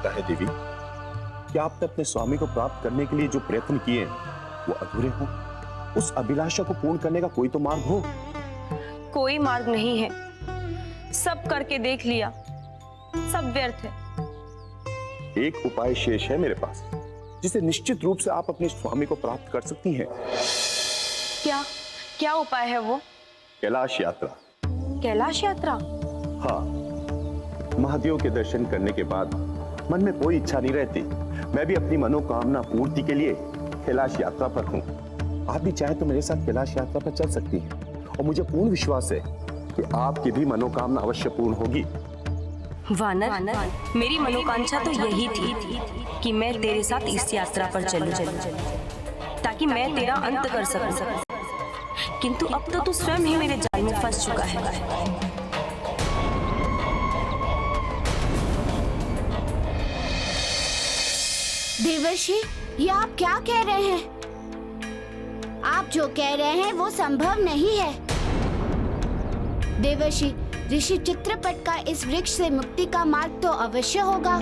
लगता है देवी कि आपने अपने स्वामी को प्राप्त करने के लिए जो प्रयत्न किए वो अधूरे हों। उस अभिलाषा को पूर्ण करने का कोई तो मार्ग हो। कोई मार्ग नहीं है, सब करके देख लिया, सब व्यर्थ है। एक उपाय शेष है मेरे पास, जिसे निश्चित रूप से आप अपने स्वामी को प्राप्त कर सकती हैं। क्या क्या उपाय है वो? कैलाश यात्रा। कैलाश यात्रा? हाँ, महादेव के दर्शन करने के बाद मन में कोई इच्छा नहीं रहती। मैं भी अपनी मनोकामना पूर्ति के लिए कैलाश यात्रा पर हूँ। आप भी चाहे तो मेरे साथ कैलाश यात्रा पर चल सकती हैं, और मुझे पूर्ण विश्वास है कि आपकी भी मनोकामना अवश्य पूर्ण होगी। वानर, मेरी मनोकांक्षा तो यही थी कि मैं तेरे साथ इस यात्रा पर चलूं, ताकि मैं तेरा अंत कर सकूं। किंतु अब तो तू स्वयं ही मेरे जाल में फंस चुका है। देवर्षि, ये आप क्या कह रहे हैं? आप जो कह रहे हैं वो संभव नहीं है। देवर्षि, ऋषि चित्रपट का इस वृक्ष से मुक्ति का मार्ग तो अवश्य होगा।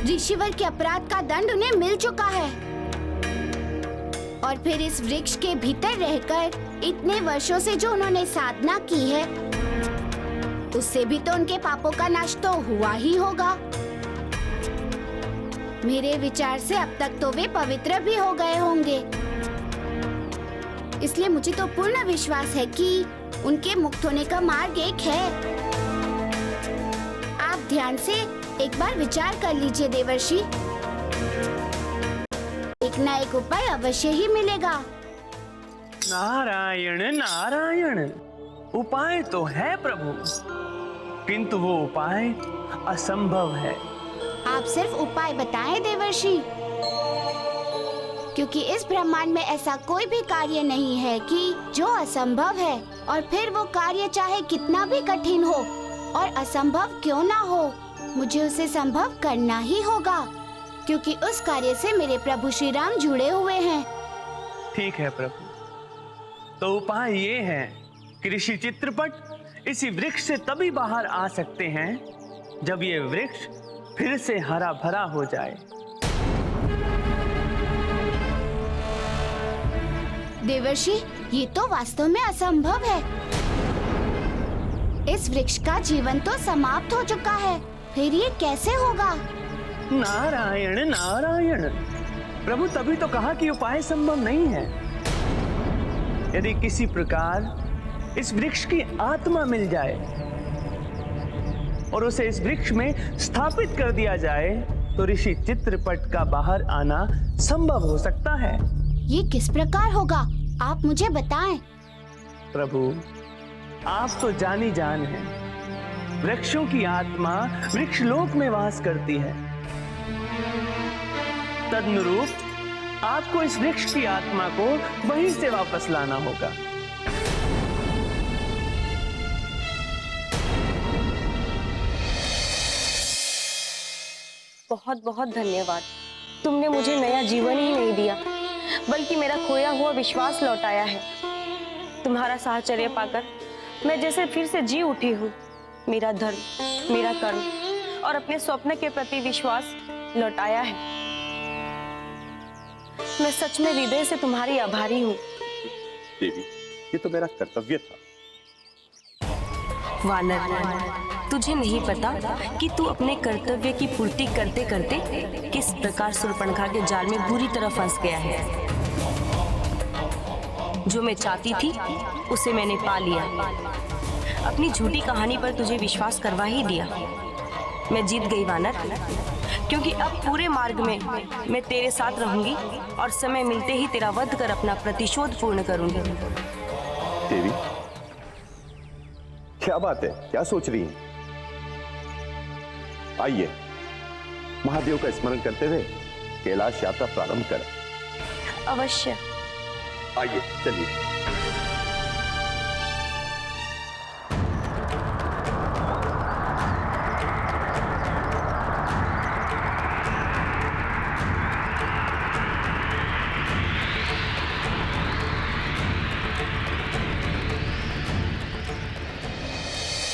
ऋषिवर के अपराध का दंड उन्हें मिल चुका है, और फिर इस वृक्ष के भीतर रहकर इतने वर्षों से जो उन्होंने साधना की है, उससे भी तो उनके पापों का नाश तो हुआ ही होगा। मेरे विचार से अब तक तो वे पवित्र भी हो गए होंगे। इसलिए मुझे तो पूर्ण विश्वास है कि उनके मुक्त होने का मार्ग एक है। आप ध्यान से एक बार विचार कर लीजिए देवर्षि, एक ना एक उपाय अवश्य ही मिलेगा। नारायण नारायण, उपाय तो है प्रभु, किंतु वो उपाय असंभव है। आप सिर्फ उपाय बताएं देवर्षि, क्योंकि इस ब्रह्मांड में ऐसा कोई भी कार्य नहीं है कि जो असंभव है, और फिर वो कार्य चाहे कितना भी कठिन हो और असंभव क्यों ना हो, मुझे उसे संभव करना ही होगा, क्योंकि उस कार्य से मेरे प्रभु श्री राम जुड़े हुए हैं। ठीक है प्रभु, तो उपाय ये है कि ऋषि चित्रपट इसी वृक्ष से तभी बाहर आ सकते हैं जब ये वृक्ष फिर से हरा भरा हो जाए। देवर्षि, ये तो वास्तव में असंभव है। इस वृक्ष का जीवन तो समाप्त हो चुका है, फिर ये कैसे होगा? नारायण नारायण, प्रभु तभी तो कहा कि उपाय संभव नहीं है। यदि किसी प्रकार इस वृक्ष की आत्मा मिल जाए और उसे इस वृक्ष में स्थापित कर दिया जाए, तो ऋषि चित्रपट का बाहर आना संभव हो सकता है। ये किस प्रकार होगा, आप मुझे बताएं। प्रभु, आप तो जानी जान हैं। वृक्षों की आत्मा वृक्ष लोक में वास करती है। तदनुरूप आपको इस वृक्ष की आत्मा को वहीं से वापस लाना होगा। बहुत बहुत धन्यवाद। तुमने मुझे नया जीवन ही नहीं दिया, बल्कि मेरा खोया हुआ विश्वास लौटाया है। तुम्हारा साहचर्य पाकर मैं जैसे फिर से जी उठी हूँ। मेरा धर्म, मेरा कर्म और अपने स्वप्न के प्रति विश्वास लौटाया है। मैं सच में हृदय से तुम्हारी आभारी हूँ। देवी, ये तो मेरा कर्तव्य था। वानर, तुझे नहीं पता कि तू अपने कर्तव्य की पूर्ति करते करते किस प्रकार शूर्पणखा के जाल में बुरी तरह फंस गया है। जो मैं चाहती थी उसे मैंने पा लिया। अपनी झूठी कहानी पर तुझे विश्वास करवा ही दिया। मैं जीत गई वानर, क्योंकि अब पूरे मार्ग में मैं तेरे साथ रहूंगी और समय मिलते ही तेरा वध कर अपना प्रतिशोध पूर्ण करूंगी। देवी, क्या बात है, क्या सोच रही हैं? आइए, महादेव का स्मरण करते हुए कैलाश यात्रा प्रारंभ करें। अवश्य। आइए, चलिए।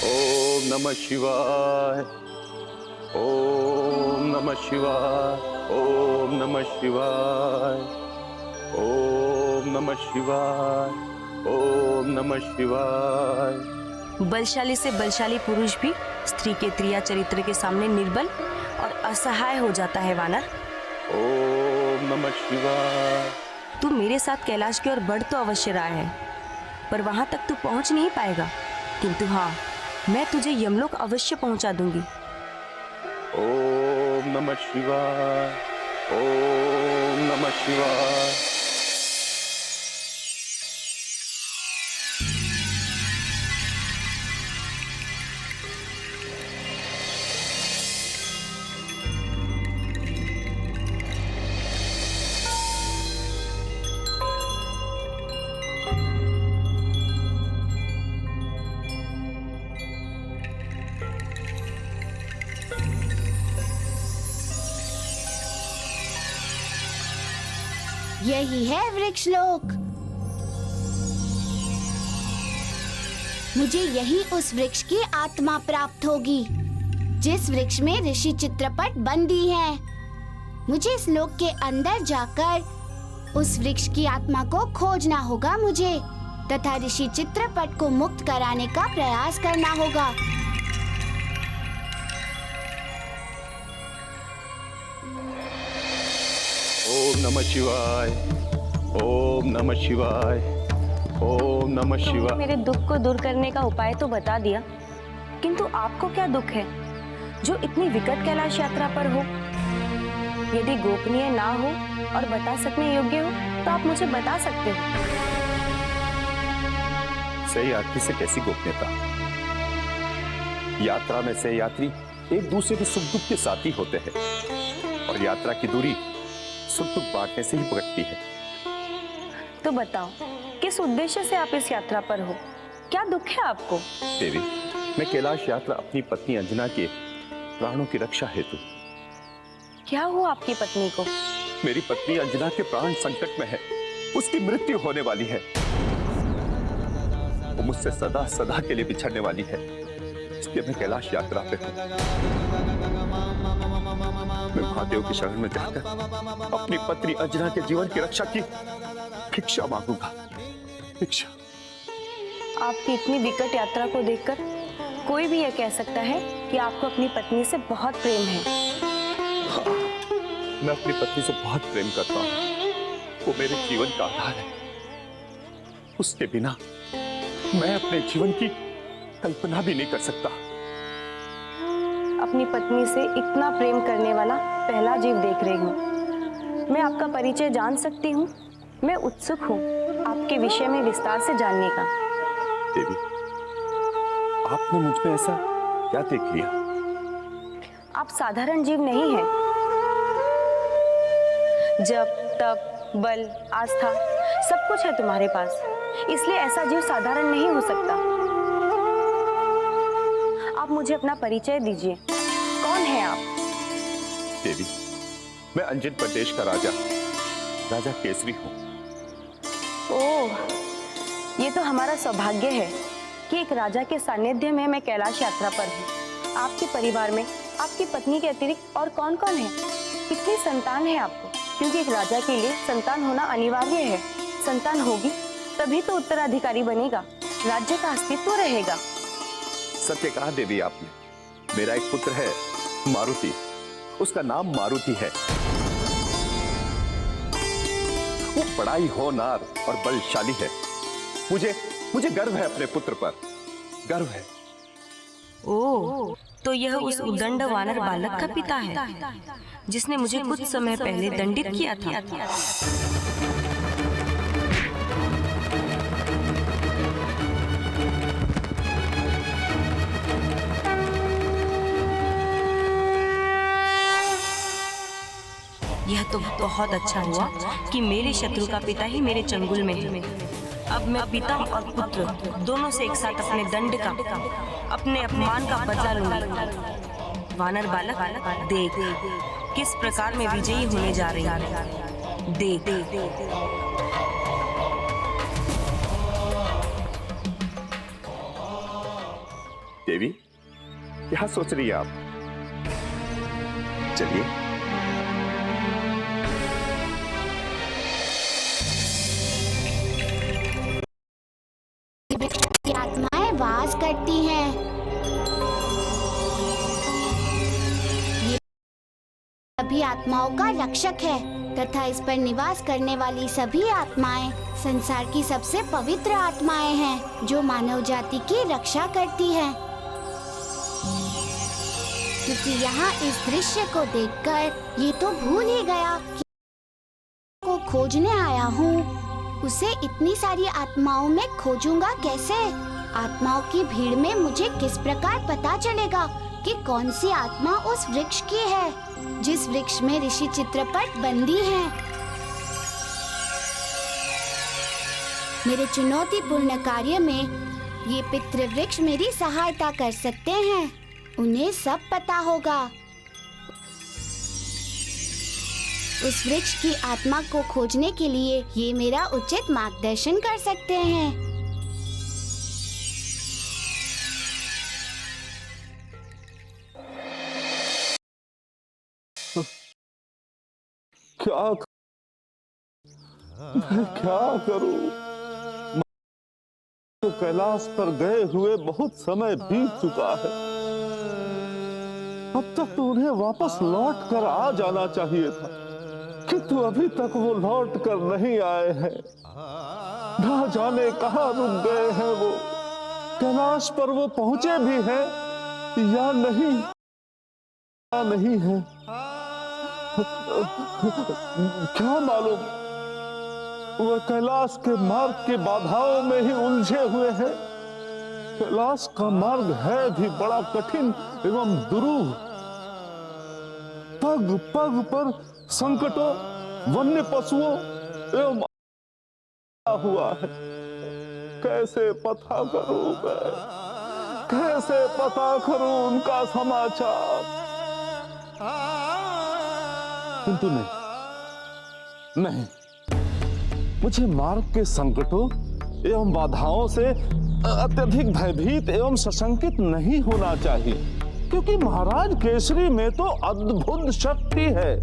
ओम नमः शिवाय। ओम नमः शिवाय, ओम नमः शिवाय, ओम नमः शिवाय, ओम नमः शिवाय। बलशाली से बलशाली पुरुष भी स्त्री के त्रिया चरित्र के सामने निर्बल और असहाय हो जाता है वानर। ओम नमः शिवाय। तू मेरे साथ कैलाश की ओर बढ़ तो अवश्य रहा है, पर वहां तक तू पहुंच नहीं पाएगा, किंतु हाँ, मैं तुझे यमलोक अवश्य पहुंचा दूंगी। ओम नमः शिवाय, ओम नमः शिवाय। यही है वृक्ष लोक। मुझे यही उस वृक्ष की आत्मा प्राप्त होगी जिस वृक्ष में ऋषि चित्रपट बंदी है। मुझे इस लोक के अंदर जाकर उस वृक्ष की आत्मा को खोजना होगा मुझे, तथा ऋषि चित्रपट को मुक्त कराने का प्रयास करना होगा। ओम नमः शिवाय, ओम नमः शिवाय, ओम नमः शिवाय। मेरे दुख को दूर करने का उपाय तो बता दिया, किंतु आपको क्या दुख है जो इतनी विकट कैलाश यात्रा पर हो? यदि गोपनीय ना हो और बता सकने योग्य हो तो आप मुझे बता सकते हो। सही यात्री से कैसी गोपनीयता? यात्रा में सह यात्री एक दूसरे के सुख दुख के साथी होते हैं और यात्रा की दूरी सुख दुख बांटने से ही भुगतती है। तो बताओ, किस उद्देश्य से आप इस यात्रा पर हो? क्या दुख है आपको? देवी, मैं कैलाश यात्रा अपनी पत्नी अंजना के प्राणों की रक्षा हेतु। क्या हुआ आपकी पत्नी को? मेरी पत्नी अंजना के प्राण संकट में है, उसकी मृत्यु होने वाली है। वो मुझसे सदा सदा के लिए बिछड़ने वाली है, इसलिए मैं कैलाश यात्रा पे हूँ। मैं महादेव की शरण में जाकर अपनी पत्नी अंजना के जीवन की रक्षा की भिक्षा मांगूंगा। भिक्षा। आपकी इतनी विकट यात्रा को देखकर कोई भी यह कह सकता है कि आपको अपनी पत्नी से बहुत प्रेम है। हाँ, मैं अपनी पत्नी से बहुत प्रेम करता हूँ। वो मेरे जीवन का आधार है। उसके बिना मैं अपने जीवन की कल्पना भी नहीं कर सकता। अपनी पत्नी से इतना प्रेम करने वाला पहला जीव देख रही हूँ। मैं आपका परिचय जान सकती हूँ? मैं उत्सुक हूँ आपके विषय में विस्तार से जानने का। देवी, आपने मुझ में ऐसा क्या देख लिया? आप साधारण जीव नहीं हैं। जप, तप, बल, आस्था सब कुछ है तुम्हारे पास, इसलिए ऐसा जीव साधारण नहीं हो सकता। आप मुझे अपना परिचय दीजिए, कौन है आप? देवी, मैं अंजन प्रदेश का राजा केसरी हूँ। ओह, ये तो हमारा सौभाग्य है कि एक राजा के सानिध्य में मैं कैलाश यात्रा पर हूँ। आपके परिवार में आपकी पत्नी के अतिरिक्त और कौन कौन है? कितनी संतान है आपको? क्योंकि एक राजा के लिए संतान होना अनिवार्य है। संतान होगी तभी तो उत्तराधिकारी बनेगा, राज्य का अस्तित्व रहेगा। सत्य कहा देवी आपने। मेरा एक पुत्र है मारुति, उसका नाम मारुति है। वो बड़ा ही होनहार और बलशाली है। मुझे गर्व है अपने पुत्र पर, गर्व है। ओह, तो यह उस उद्दंड वानर बालक का पिता है जिसने मुझे कुछ समय पहले दंडित किया था। यह तो बहुत अच्छा हुआ कि मेरे शत्रु का पिता ही मेरे चंगुल में है। अब मैं पिता और पुत्र दोनों से एक साथ अपने दंड का, अपने अपमान का बदला लूंगी। वानर बालक, देख किस प्रकार मैं विजयी होने जा रही हूँ। देख। देवी, क्या सोच रही है आप? चलिए। की आत्माएं वास करती हैं। ये सभी आत्माओं का रक्षक है तथा इस पर निवास करने वाली सभी आत्माएं संसार की सबसे पवित्र आत्माएं हैं जो मानव जाति की रक्षा करती हैं। क्योंकि यहाँ इस दृश्य को देखकर ये तो भूल ही गया कि को खोजने आया हूँ। उसे इतनी सारी आत्माओं में खोजूंगा कैसे? आत्माओं की भीड़ में मुझे किस प्रकार पता चलेगा कि कौन सी आत्मा उस वृक्ष की है जिस वृक्ष में ऋषि चित्रपट बंदी हैं। मेरे चुनौतीपूर्ण कार्य में ये पितृवृक्ष मेरी सहायता कर सकते हैं। उन्हें सब पता होगा। उस वृक्ष की आत्मा को खोजने के लिए ये मेरा उचित मार्गदर्शन कर सकते हैं। क्या करूं? तो कैलाश पर गए हुए बहुत समय बीत चुका है। अब तक तो उन्हें वापस लौट कर आ जाना चाहिए था, किंतु अभी तक वो लौट कर नहीं आए हैं। ना जाने कहाँ रुक गए हैं वो। कैलाश पर वो पहुंचे भी हैं या नहीं, या नहीं है। क्या मालूम, वह कैलाश के मार्ग की बाधाओं में ही उलझे हुए हैं। कैलाश का मार्ग है भी बड़ा कठिन एवं दुरूह। पग पग पर संकटों, वन्य पशुओं एवं हुआ है। कैसे पता करूं मैं, कैसे पता करूं उनका समाचार? किंतु नहीं, मुझे मार्ग के संकटों एवं बाधाओं से अत्यधिक भयभीत एवं सशंकित नहीं होना चाहिए, क्योंकि महाराज केसरी में तो अद्भुत शक्ति है।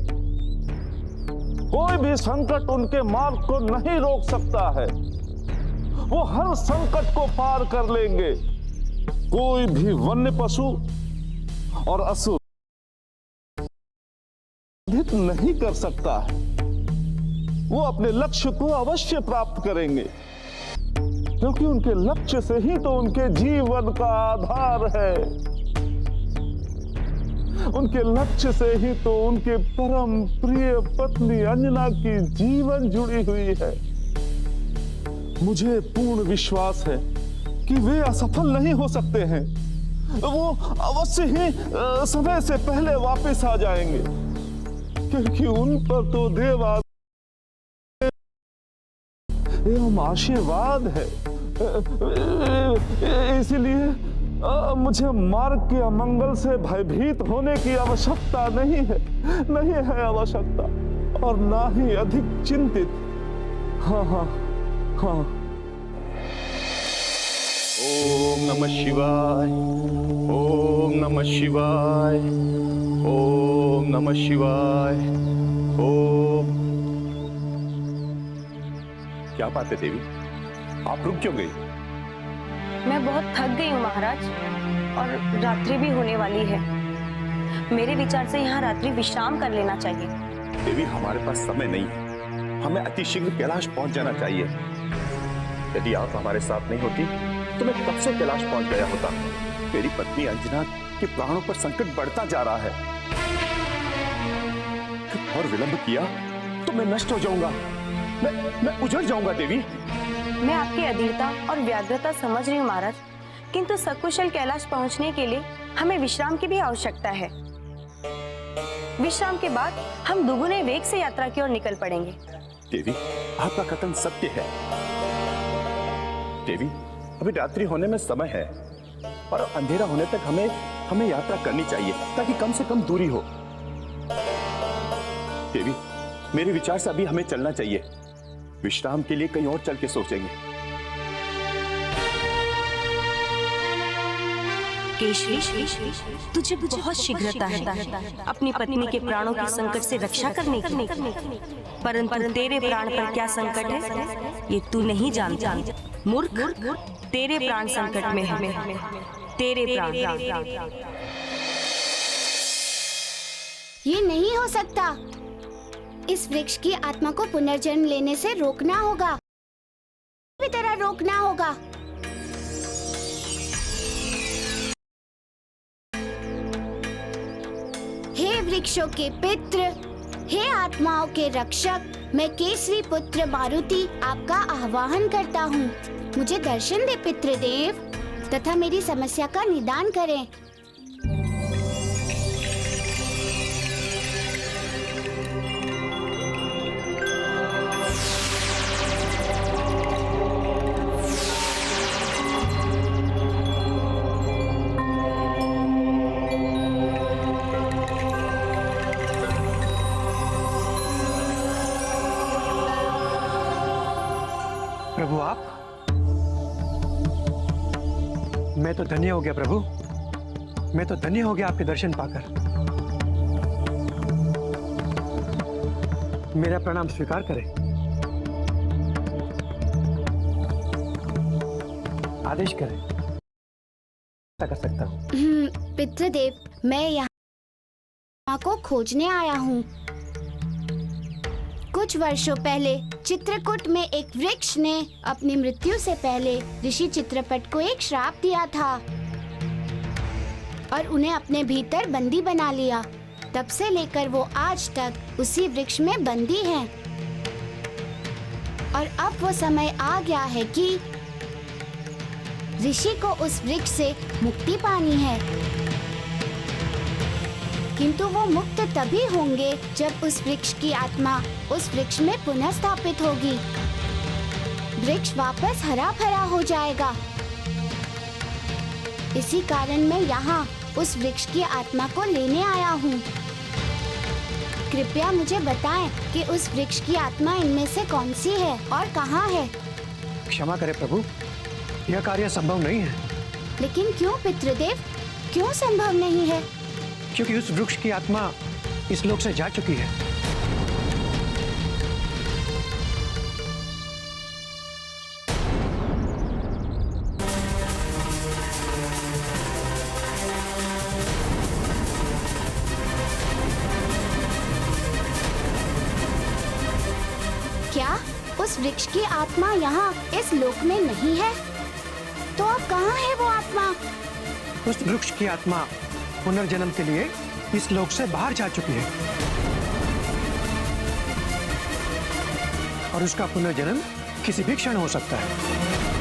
कोई भी संकट उनके मार्ग को नहीं रोक सकता है। वो हर संकट को पार कर लेंगे। कोई भी वन्य पशु और असुर नहीं कर सकता है। वो अपने लक्ष्य को अवश्य प्राप्त करेंगे, क्योंकि उनके लक्ष्य से ही तो उनके जीवन का आधार है। उनके लक्ष्य से ही तो उनके परम प्रिय पत्नी अंजना की जीवन जुड़ी हुई है। मुझे पूर्ण विश्वास है कि वे असफल नहीं हो सकते हैं। वो अवश्य ही समय से पहले वापस आ जाएंगे, क्योंकि उन पर तो देवा एवं आशीर्वाद है। इसीलिए मुझे मार्ग के अमंगल से भयभीत होने की आवश्यकता नहीं है आवश्यकता, और ना ही अधिक चिंतित। हाँ। ओम नमः शिवाय, ओम नमः शिवाय, ओम नमः शिवाय, ओम। क्या बात है देवी, आप रुक क्यों गई? मैं बहुत थक गई हूँ महाराज, और रात्रि भी होने वाली है। मेरे विचार से यहाँ रात्रि विश्राम कर लेना चाहिए। देवी, हमारे पास समय नहीं है। हमें अतिशीघ्र कैलाश पहुंच जाना चाहिए। यदि आप हमारे साथ नहीं होती तो मैं कब से कैलाश पहुंच गया होता। मेरी पत्नी अंजना के प्राणों पर संकट बढ़ता जा रहा है। और विलंब किया तो मैं नष्ट हो जाऊंगा, मैं उजड़ जाऊंगा देवी। मैं आपकी अधीरता और व्याग्रता समझ रही हूँ महाराज, किंतु सकुशल कैलाश पहुँचने के लिए हमें विश्राम की भी आवश्यकता है। विश्राम के बाद हम दुगुने वेग से यात्रा की ओर निकल पड़ेंगे। देवी, आपका कथन सत्य है। देवी, अभी रात्रि होने में समय है और अंधेरा होने तक हमें यात्रा करनी चाहिए, ताकि कम से कम दूरी हो। देवी, मेरे विचार से अभी हमें चलना चाहिए। विश्राम के लिए कहीं और चल के सोचेंगे। केशरी, तुझे बहुत शीघ्रता है अपनी पत्नी के प्राणों के संकट से रक्षा करने की, परंतु तेरे प्राण पर क्या संकट है ये तू नहीं जानता। मूर्ख, तेरे प्राण संकट में है, तेरे प्राण। ये नहीं हो सकता। इस वृक्ष की आत्मा को पुनर्जन्म लेने से रोकना होगा, भी तरह रोकना होगा। हे वृक्षों के पित्र, हे आत्माओं के रक्षक, मैं केसरी पुत्र मारुति आपका आह्वान करता हूँ। मुझे दर्शन दे पितृदेव, तथा मेरी समस्या का निदान करें। प्रभु आप, मैं तो धन्य हो गया प्रभु, मैं तो धन्य हो गया आपके दर्शन पाकर। मेरा प्रणाम स्वीकार करें। आदेश करें, क्या कर सकता हूँ? पितृदेव, मैं यहाँ को खोजने आया हूँ। कुछ वर्षों पहले चित्रकूट में एक वृक्ष ने अपनी मृत्यु से पहले ऋषि चित्रपट को एक श्राप दिया था और उन्हें अपने भीतर बंदी बना लिया। तब से लेकर वो आज तक उसी वृक्ष में बंदी हैं। और अब वो समय आ गया है कि ऋषि को उस वृक्ष से मुक्ति पानी है, किंतु वो मुक्त तभी होंगे जब उस वृक्ष की आत्मा उस वृक्ष में पुनः स्थापित होगी। वृक्ष वापस हरा भरा हो जाएगा। इसी कारण मैं यहाँ उस वृक्ष की आत्मा को लेने आया हूँ। कृपया मुझे बताएं कि उस वृक्ष की आत्मा इनमें से कौन सी है और कहाँ है। क्षमा करें प्रभु, यह कार्य संभव नहीं है। लेकिन क्यों पितृदेव, क्यों संभव नहीं है? क्योंकि उस वृक्ष की आत्मा इस लोक से जा चुकी है। क्या उस वृक्ष की आत्मा यहाँ इस लोक में नहीं है? तो अब कहाँ है वो आत्मा? उस वृक्ष की आत्मा पुनर्जन्म के लिए इस लोक से बाहर जा चुकी है और उसका पुनर्जन्म किसी भी क्षण हो सकता है।